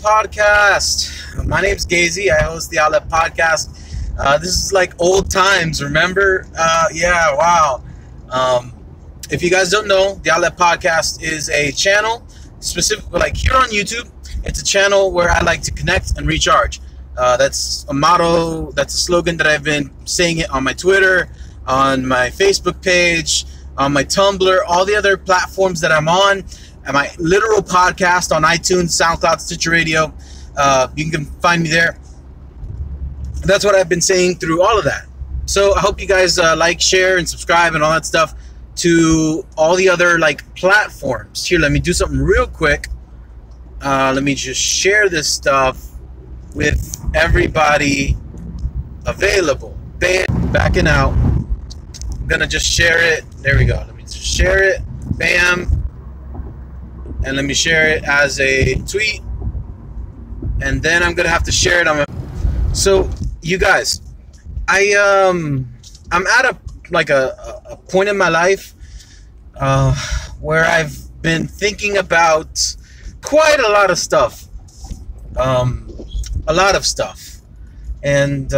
Podcast. My name's Gazy. I host the Outlet Podcast. This is like old times, remember? Yeah, wow. If you guys don't know, the Outlet Podcast is a channel specific, like here on YouTube. It's a channel where I like to connect and recharge. That's a motto, that's a slogan that I've been saying it on my Twitter, on my Facebook page, on my Tumblr, all the other platforms that I'm on, and my literal podcast on iTunes, Soundcloud, Stitcher Radio. You can find me there. That's what I've been saying through all of that. So I hope you guys like, share, and subscribe and all that stuff to all the other like platforms. Here, let me do something real quick. Let me just share this stuff with everybody available. Bam, backing out. I'm gonna just share it. There we go. Let me just share it. Bam. And let me share it as a tweet. And then I'm gonna have to share it on my. So you guys, I'm at a point in my life where I've been thinking about quite a lot of stuff. A lot of stuff. And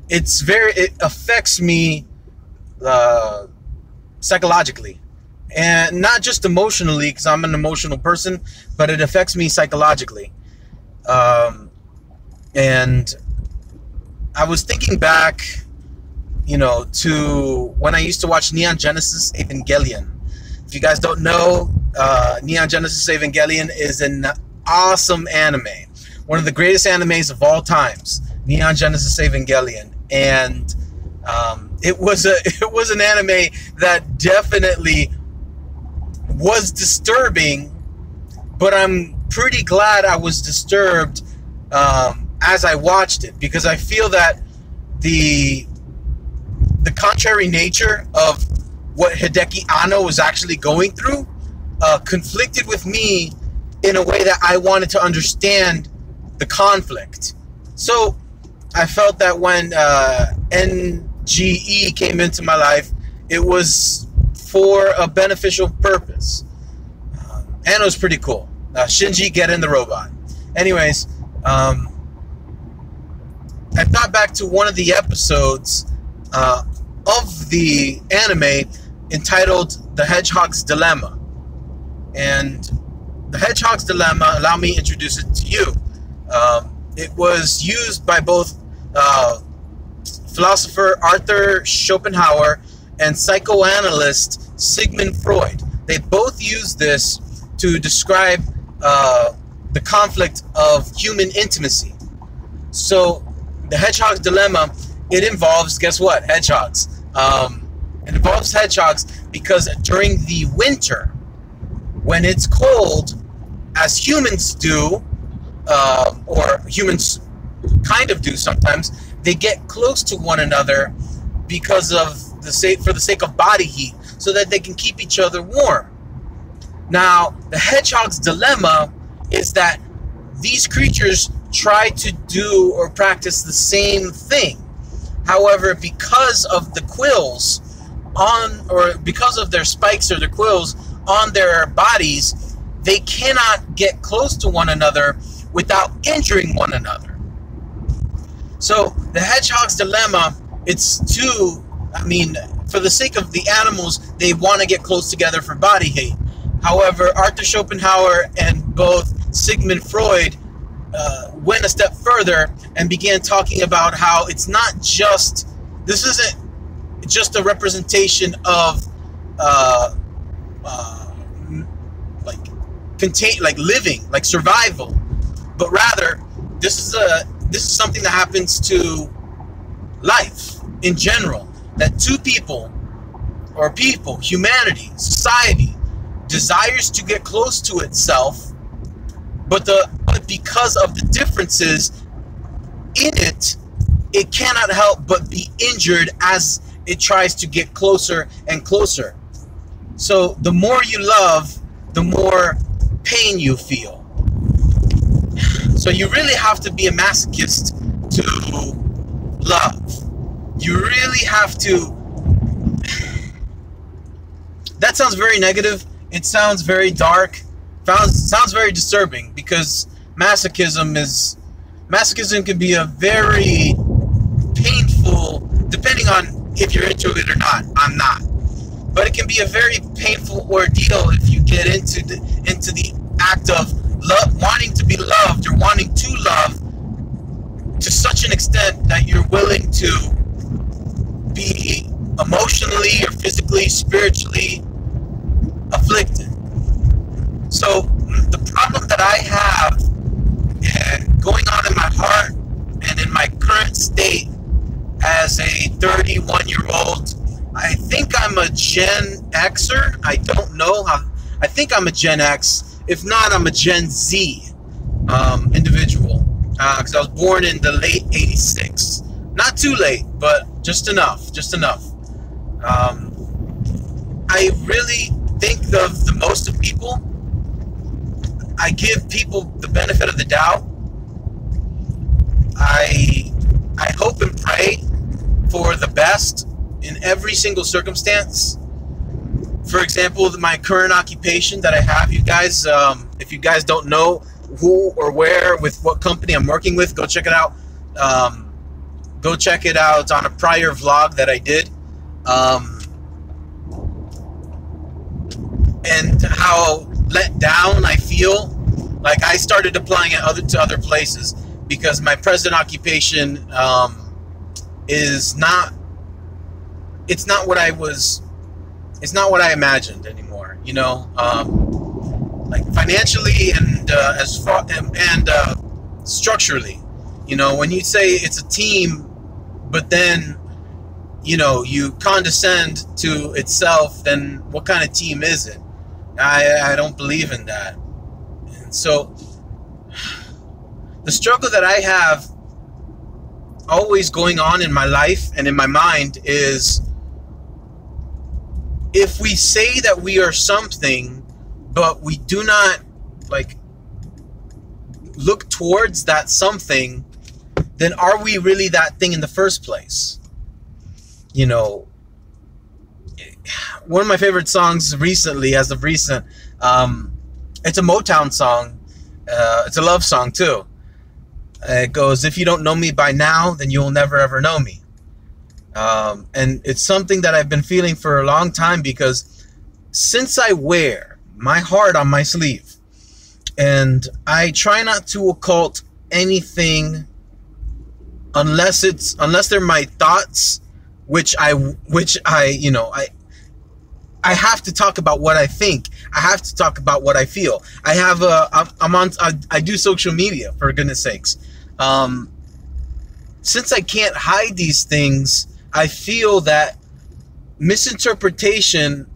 it affects me psychologically, and not just emotionally, because I'm an emotional person, but it affects me psychologically. And I was thinking back, to when I used to watch Neon Genesis Evangelion. If you guys don't know, Neon Genesis Evangelion is an awesome anime, one of the greatest animes of all times, Neon Genesis Evangelion. And it was an anime that definitely was disturbing, but I'm pretty glad I was disturbed as I watched it, because I feel that the contrary nature of what Hideki Anno was actually going through conflicted with me in a way that I wanted to understand the conflict. So I felt that when NGE came into my life, it was for a beneficial purpose. And it was pretty cool. Shinji, get in the robot. Anyways, I thought back to one of the episodes of the anime entitled The Hedgehog's Dilemma. And The Hedgehog's Dilemma, allow me to introduce it to you. It was used by both philosopher Arthur Schopenhauer and psychoanalyst Sigmund Freud. They both used this to describe the conflict of human intimacy. So the Hedgehog's Dilemma, it involves, guess what? Hedgehogs. It involves hedgehogs because during the winter, when it's cold, as humans do, or humans kind of do sometimes, they get close to one another because of for the sake of body heat, so that they can keep each other warm. Now, the hedgehog's dilemma is that these creatures try to do or practice the same thing. However, because of the quills because of their spikes or their quills on their bodies, they cannot get close to one another without injuring one another. So the hedgehog's dilemma, for the sake of the animals, they want to get close together for body heat. However, Arthur Schopenhauer and both Sigmund Freud went a step further and began talking about how this isn't just a representation of living, like survival, but rather this is something that happens to life in general, that humanity, society desires to get close to itself, but because of the differences in it, it cannot help but be injured as it tries to get closer and closer. So the more you love, the more pain you feel. So you really have to be a masochist to love. You really have to. That sounds very negative. It sounds very dark. Sounds very disturbing, because masochism can be a very painful, depending on if you're into it or not. I'm not, but it can be a very painful ordeal if you get into the act of wanting to be loved or wanting to love to such an extent that you're willing to be emotionally or physically, spiritually afflicted. So the problem that I have going on in my heart and in my current state as a 31-year-old, I think I'm a Gen Xer. I don't know how. I think I'm a Gen X. If not, I'm a Gen Z individual. Because I was born in the late '86. Not too late, but just enough. Just enough. I really think of the most of people. I give people the benefit of the doubt. I hope and pray for the best in every single circumstance. For example, my current occupation that I have, you guys, if you guys don't know who or where with what company I'm working with, go check it out. Go check it out on a prior vlog that I did. And how let down I feel. Like I started applying it to other places because my present occupation is not. It's not what I was. It's not what I imagined anymore. You know, like financially and structurally. You know, when you say it's a team, but then you know you condescend to itself, then what kind of team is it? I don't believe in that. And so the struggle that I have always going on in my life and in my mind is, if we say that we are something, but we do not like look towards that something, then are we really that thing in the first place? You know, one of my favorite songs recently, as of recent, it's a Motown song. It's a love song too. It goes, "If you don't know me by now, then you will never ever know me." And it's something that I've been feeling for a long time, because since I wear my heart on my sleeve, and I try not to occult anything unless they're my thoughts, which I you know, I have to talk about what I think. I have to talk about what I feel. I do social media, for goodness sakes. Since I can't hide these things, I feel that misinterpretation,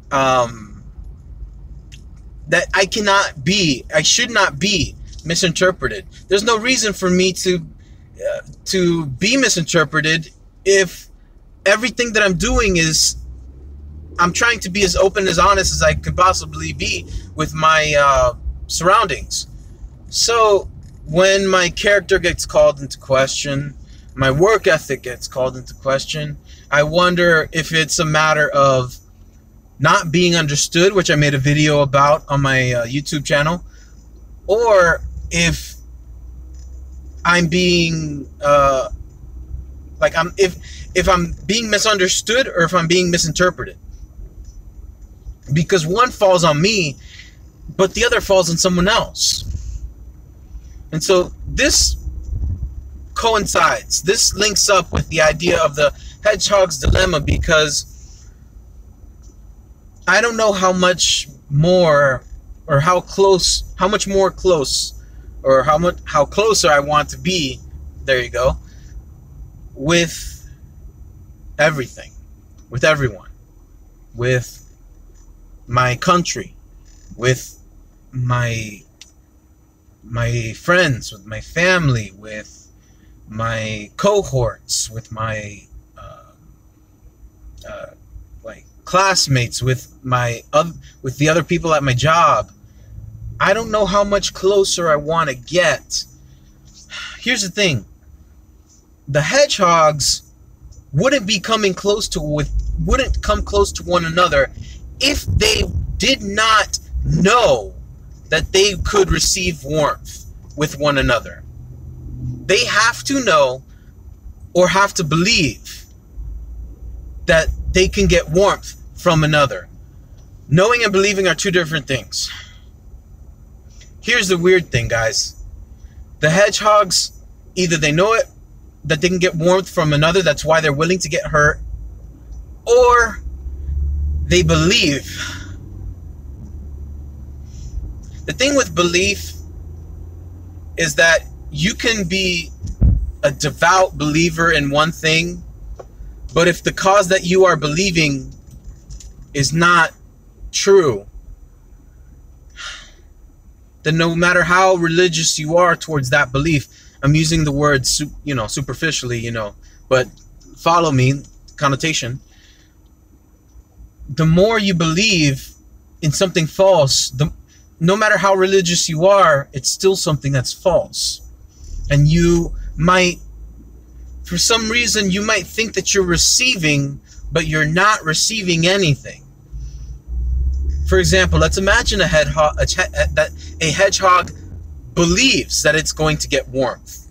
that I should not be misinterpreted. There's no reason for me to be misinterpreted if everything that I'm doing is, I'm trying to be as open, as honest as I could possibly be with my surroundings. So when my character gets called into question, my work ethic gets called into question, I wonder if it's a matter of not being understood, which I made a video about on my YouTube channel, or if I'm being if I'm being misunderstood, or if I'm being misinterpreted. Because one falls on me, but the other falls on someone else. And so this coincides, this links up with the idea of the hedgehog's dilemma, because I don't know how much more, or how closer I want to be, there you go, with everything, with everyone, with my country, with my friends, with my family, with my cohorts, with my like classmates, with the other people at my job. I don't know how much closer I want to get. Here's the thing: the hedgehogs wouldn't come close to one another if they did not know that they could receive warmth. with one another. They have to know or have to believe that they can get warmth from another. Knowing and believing are two different things. Here's the weird thing, guys. The hedgehogs, either they know it, that they can get warmth from another, that's why they're willing to get hurt, or they believe. The thing with belief is that you can be a devout believer in one thing, but if the cause that you are believing is not true, then no matter how religious you are towards that belief, I'm using the word, superficially, but follow me, connotation. The more you believe in something false, no matter how religious you are, it's still something that's false. And you might, for some reason, you might think that you're receiving, but you're not receiving anything. For example, let's imagine a hedgehog believes that it's going to get warmth.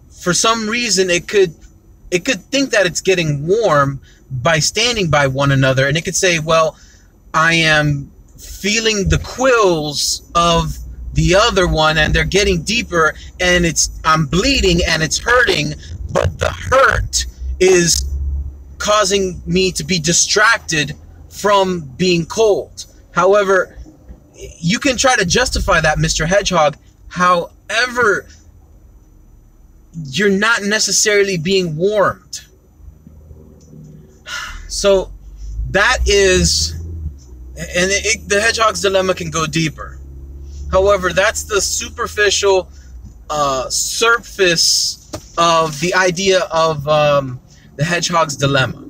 For some reason, it could think that it's getting warm by standing by one another, and it could say, well, I am feeling the quills of the other one, and they're getting deeper, and I'm bleeding and it's hurting, but the hurt is causing me to be distracted from being cold. However, you can try to justify that, Mr. Hedgehog. However, you're not necessarily being warmed. So that is, and the hedgehog's dilemma can go deeper. However, that's the superficial surface of the idea of the hedgehog's dilemma.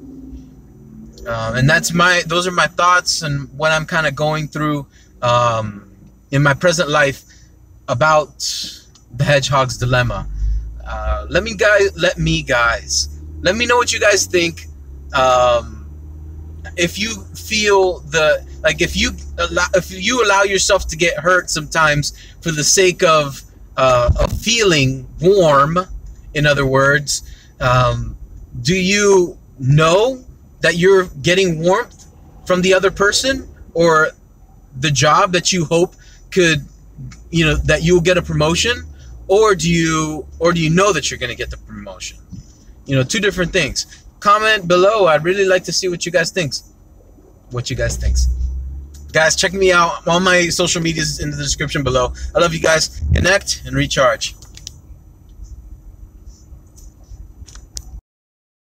And those are my thoughts and what I'm kind of going through in my present life about the hedgehog's dilemma. Let me know what you guys think. If you feel if you allow yourself to get hurt sometimes for the sake of feeling warm, in other words, do you know that you're getting warmth from the other person, or the job that you hope could, that you'll get a promotion, or do you know that you're going to get the promotion? Two different things. Comment below. I'd really like to see what you guys think. Guys, check me out. All my social medias in the description below. I love you guys. Connect and recharge.